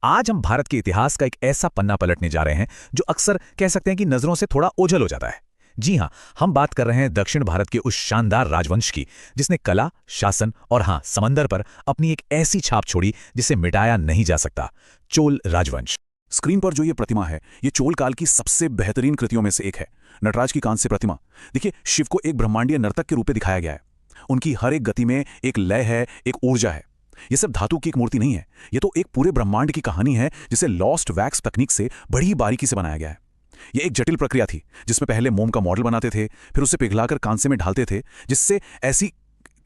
आज हम भारत के इतिहास का एक ऐसा पन्ना पलटने जा रहे हैं जो अक्सर कह सकते हैं कि नजरों से थोड़ा ओझल हो जाता है। जी हां, हम बात कर रहे हैं दक्षिण भारत के उस शानदार राजवंश की जिसने कला, शासन और हां समंदर पर अपनी एक ऐसी छाप छोड़ी जिसे मिटाया नहीं जा सकता। चोल राजवंश। स्क्रीन पर जो ये प्रतिमा है, ये चोल काल की सबसे बेहतरीन कृतियों में से एक है। नटराज की कांस्य प्रतिमा। देखिए, शिव को एक ब्रह्मांडीय नर्तक के रूप में दिखाया गया है। उनकी हर एक गति में एक लय है, एक ऊर्जा है। ये सिर्फ धातु की एक मूर्ति नहीं है, ये तो एक पूरे ब्रह्मांड की कहानी है जिसे लॉस्ट वैक्स तकनीक से बड़ी बारीकी से बनाया गया है। ये एक जटिल प्रक्रिया थी जिसमें पहले मोम का मॉडल बनाते थे, फिर उसे पिघलाकर कांसे में ढालते थे, जिससे ऐसी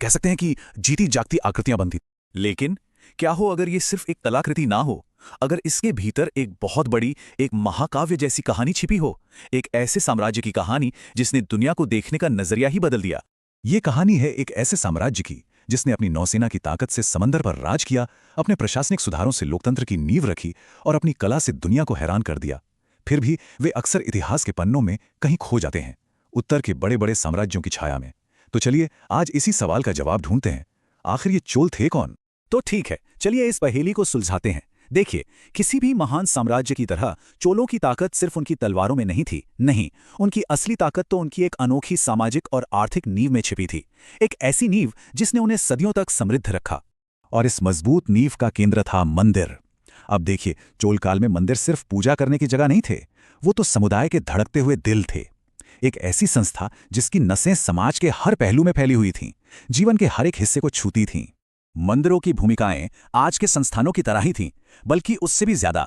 कह सकते हैं कि जीती जागती आकृतियां बनती। लेकिन क्या हो अगर ये सिर्फ एक कलाकृति ना हो, अगर इसके भीतर एक बहुत बड़ी, एक महाकाव्य जैसी कहानी छिपी हो, एक ऐसे साम्राज्य की कहानी जिसने दुनिया को देखने का नजरिया ही बदल दिया। ये कहानी है एक ऐसे साम्राज्य की जिसने अपनी नौसेना की ताकत से समंदर पर राज किया, अपने प्रशासनिक सुधारों से लोकतंत्र की नींव रखी और अपनी कला से दुनिया को हैरान कर दिया। फिर भी वे अक्सर इतिहास के पन्नों में कहीं खो जाते हैं, उत्तर के बड़े बड़े साम्राज्यों की छाया में। तो चलिए आज इसी सवाल का जवाब ढूंढते हैं, आखिर ये चोल थे कौन? तो ठीक है, चलिए इस पहेली को सुलझाते हैं। देखिए, किसी भी महान साम्राज्य की तरह चोलों की ताकत सिर्फ उनकी तलवारों में नहीं थी। नहीं, उनकी असली ताकत तो उनकी एक अनोखी सामाजिक और आर्थिक नींव में छिपी थी। एक ऐसी नींव जिसने उन्हें सदियों तक समृद्ध रखा। और इस मजबूत नींव का केंद्र था मंदिर। अब देखिए, चोल काल में मंदिर सिर्फ पूजा करने की जगह नहीं थे, वो तो समुदाय के धड़कते हुए दिल थे। एक ऐसी संस्था जिसकी नसें समाज के हर पहलू में फैली हुई थीं, जीवन के हर एक हिस्से को छूती थीं। मंदिरों की भूमिकाएं आज के संस्थानों की तरह ही थीं, बल्कि उससे भी ज्यादा।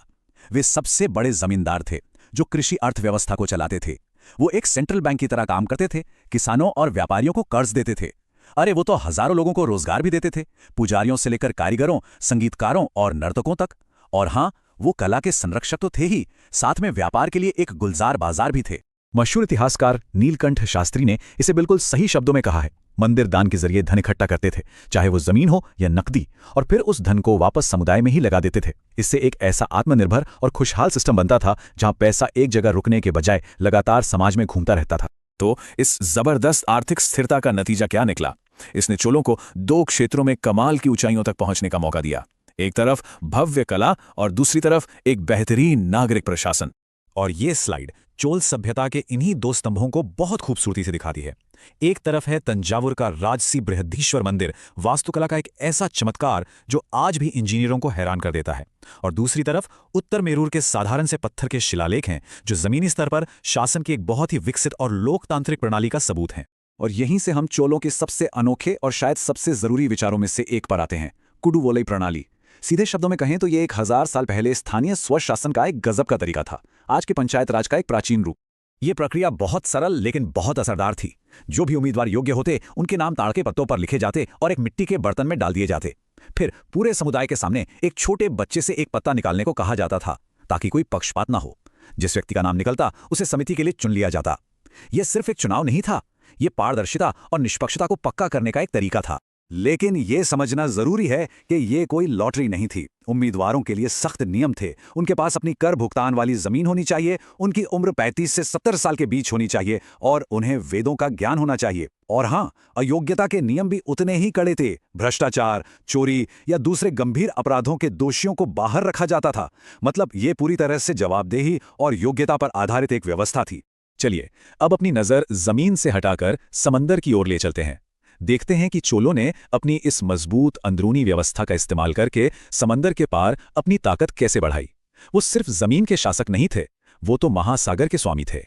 वे सबसे बड़े जमींदार थे जो कृषि अर्थव्यवस्था को चलाते थे। वो एक सेंट्रल बैंक की तरह काम करते थे, किसानों और व्यापारियों को कर्ज देते थे। अरे वो तो हजारों लोगों को रोजगार भी देते थे, पुजारियों से लेकर कारीगरों, संगीतकारों और नर्तकों तक। और हाँ, वो कला के संरक्षक तो थे ही, साथ में व्यापार के लिए एक गुलजार बाजार भी थे। मशहूर इतिहासकार नीलकंठ शास्त्री ने इसे बिल्कुल सही शब्दों में कहा है, मंदिर दान के जरिए धन इकट्ठा करते थे, चाहे वो जमीन हो या नकदी, और फिर उस धन को वापस समुदाय में ही लगा देते थे। इससे एक ऐसा आत्मनिर्भर और खुशहाल सिस्टम बनता था जहां पैसा एक जगह रुकने के बजाय लगातार समाज में घूमता रहता था। तो इस जबरदस्त आर्थिक स्थिरता का नतीजा क्या निकला? इसने चोलों को दो क्षेत्रों में कमाल की ऊंचाइयों तक पहुंचने का मौका दिया। एक तरफ भव्य कला और दूसरी तरफ एक बेहतरीन नागरिक प्रशासन। और ये स्लाइड चोल सभ्यता के इन्हीं दो स्तंभों को बहुत खूबसूरती से दिखाती है। एक तरफ है तंजावुर का राजसी बृहदीश्वर मंदिर, वास्तुकला का एक ऐसा चमत्कार जो आज भी इंजीनियरों को हैरान कर देता है। और दूसरी तरफ उत्तर मेरूर के साधारण से पत्थर के शिलालेख हैं जो जमीनी स्तर पर शासन की एक बहुत ही विकसित और लोकतांत्रिक प्रणाली का सबूत हैं। और यहीं से हम चोलों के सबसे अनोखे और शायद सबसे जरूरी विचारों में से एक पर आते हैं, कुडुवोलई प्रणाली। सीधे शब्दों में कहें तो ये 1000 साल पहले स्थानीय स्वशासन का एक गजब का तरीका था, आज के पंचायत राज का एक प्राचीन रूप। ये प्रक्रिया बहुत सरल लेकिन बहुत असरदार थी। जो भी उम्मीदवार योग्य होते, उनके नाम ताड़ के पत्तों पर लिखे जाते और एक मिट्टी के बर्तन में डाल दिए जाते। फिर पूरे समुदाय के सामने एक छोटे बच्चे से एक पत्ता निकालने को कहा जाता था, ताकि कोई पक्षपात ना हो। जिस व्यक्ति का नाम निकलता, उसे समिति के लिए चुन लिया जाता। यह सिर्फ एक चुनाव नहीं था, ये पारदर्शिता और निष्पक्षता को पक्का करने का एक तरीका था। लेकिन यह समझना जरूरी है कि यह कोई लॉटरी नहीं थी। उम्मीदवारों के लिए सख्त नियम थे। उनके पास अपनी कर भुगतान वाली जमीन होनी चाहिए, उनकी उम्र 35 से 70 साल के बीच होनी चाहिए और उन्हें वेदों का ज्ञान होना चाहिए। और हाँ, अयोग्यता के नियम भी उतने ही कड़े थे। भ्रष्टाचार, चोरी या दूसरे गंभीर अपराधों के दोषियों को बाहर रखा जाता था। मतलब ये पूरी तरह से जवाबदेही और योग्यता पर आधारित एक व्यवस्था थी। चलिए अब अपनी नजर जमीन से हटाकर समंदर की ओर ले चलते हैं। देखते हैं कि चोलों ने अपनी इस मजबूत अंदरूनी व्यवस्था का इस्तेमाल करके समंदर के पार अपनी ताकत कैसे बढ़ाई। वो सिर्फ जमीन के शासक नहीं थे, वो तो महासागर के स्वामी थे।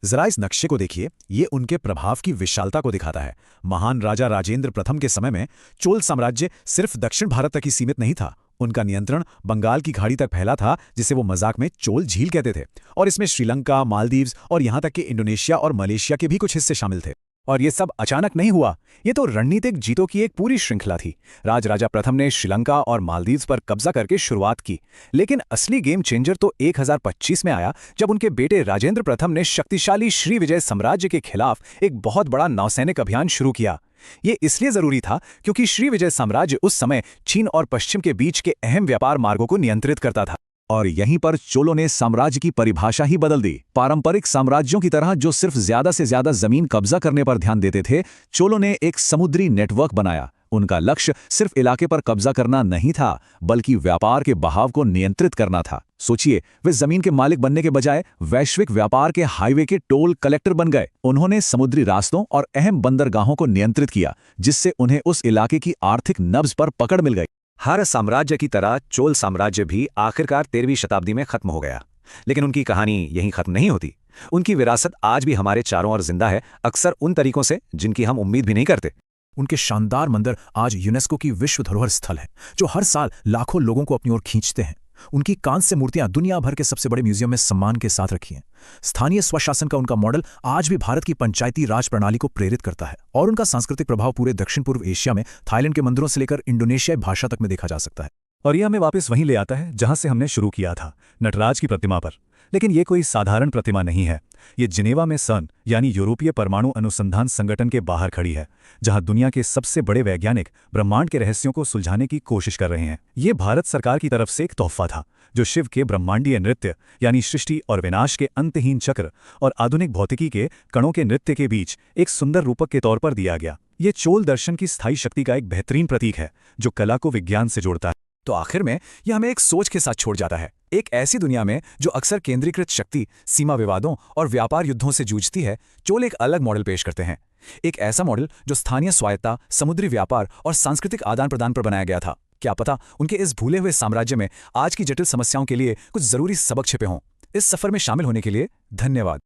जरा इस नक्शे को देखिए, ये उनके प्रभाव की विशालता को दिखाता है। महान राजा राजेंद्र प्रथम के समय में चोल साम्राज्य सिर्फ दक्षिण भारत तक ही सीमित नहीं था। उनका नियंत्रण बंगाल की खाड़ी तक फैला था, जिसे वो मजाक में चोल झील कहते थे। और इसमें श्रीलंका, मालदीव्स और यहां तक कि इंडोनेशिया और मलेशिया के भी कुछ हिस्से शामिल थे। और ये सब अचानक नहीं हुआ, ये तो रणनीतिक जीतों की एक पूरी श्रृंखला थी। राजा प्रथम ने श्रीलंका और मालदीव्स पर कब्जा करके शुरुआत की, लेकिन असली गेम चेंजर तो 1025 में आया, जब उनके बेटे राजेंद्र प्रथम ने शक्तिशाली श्रीविजय साम्राज्य के खिलाफ एक बहुत बड़ा नौसैनिक अभियान शुरू किया। ये इसलिए जरूरी था क्योंकि श्रीविजय साम्राज्य उस समय चीन और पश्चिम के बीच के अहम व्यापार मार्गों को नियंत्रित करता था। और यहीं पर चोलों ने साम्राज्य की परिभाषा ही बदल दी। पारंपरिक साम्राज्यों की तरह जो सिर्फ ज्यादा से ज्यादा जमीन कब्जा करने पर ध्यान देते थे, चोलों ने एक समुद्री नेटवर्क बनाया। उनका लक्ष्य सिर्फ इलाके पर कब्जा करना नहीं था, बल्कि व्यापार के बहाव को नियंत्रित करना था। सोचिए, वे जमीन के मालिक बनने के बजाय वैश्विक व्यापार के हाईवे के टोल कलेक्टर बन गए। उन्होंने समुद्री रास्तों और अहम बंदरगाहों को नियंत्रित किया, जिससे उन्हें उस इलाके की आर्थिक नब्ज पर पकड़ मिल गई। हर साम्राज्य की तरह चोल साम्राज्य भी आखिरकार 13वीं शताब्दी में खत्म हो गया। लेकिन उनकी कहानी यहीं खत्म नहीं होती। उनकी विरासत आज भी हमारे चारों ओर जिंदा है, अक्सर उन तरीकों से जिनकी हम उम्मीद भी नहीं करते। उनके शानदार मंदिर आज यूनेस्को की विश्व धरोहर स्थल है, जो हर साल लाखों लोगों को अपनी ओर खींचते हैं। उनकी कांस्य मूर्तियां दुनिया भर के सबसे बड़े म्यूजियम में सम्मान के साथ रखी हैं। स्थानीय स्वशासन का उनका मॉडल आज भी भारत की पंचायती राज प्रणाली को प्रेरित करता है, और उनका सांस्कृतिक प्रभाव पूरे दक्षिण पूर्व एशिया में थाईलैंड के मंदिरों से लेकर इंडोनेशियाई भाषा तक में देखा जा सकता है। और यह हमें वापस वहीं ले आता है जहां से हमने शुरू किया था, नटराज की प्रतिमा पर। लेकिन ये कोई साधारण प्रतिमा नहीं है। ये जिनेवा में सर्न यानी यूरोपीय परमाणु अनुसंधान संगठन के बाहर खड़ी है, जहां दुनिया के सबसे बड़े वैज्ञानिक ब्रह्मांड के रहस्यों को सुलझाने की कोशिश कर रहे हैं। ये भारत सरकार की तरफ से एक तोहफा था, जो शिव के ब्रह्मांडीय नृत्य यानी सृष्टि और विनाश के अंतहीन चक्र और आधुनिक भौतिकी के कणों के नृत्य के बीच एक सुंदर रूपक के तौर पर दिया गया। ये चोल दर्शन की स्थायी शक्ति का एक बेहतरीन प्रतीक है, जो कला को विज्ञान से जोड़ता है। तो आखिर में यह हमें एक सोच के साथ छोड़ जाता है। एक ऐसी दुनिया में जो अक्सर केंद्रीकृत शक्ति, सीमा विवादों और व्यापार युद्धों से जूझती है, चोल एक अलग मॉडल पेश करते हैं। एक ऐसा मॉडल जो स्थानीय स्वायत्ता, समुद्री व्यापार और सांस्कृतिक आदान प्रदान पर बनाया गया था। क्या पता उनके इस भूले हुए साम्राज्य में आज की जटिल समस्याओं के लिए कुछ जरूरी सबक छिपे हों। इस सफर में शामिल होने के लिए धन्यवाद।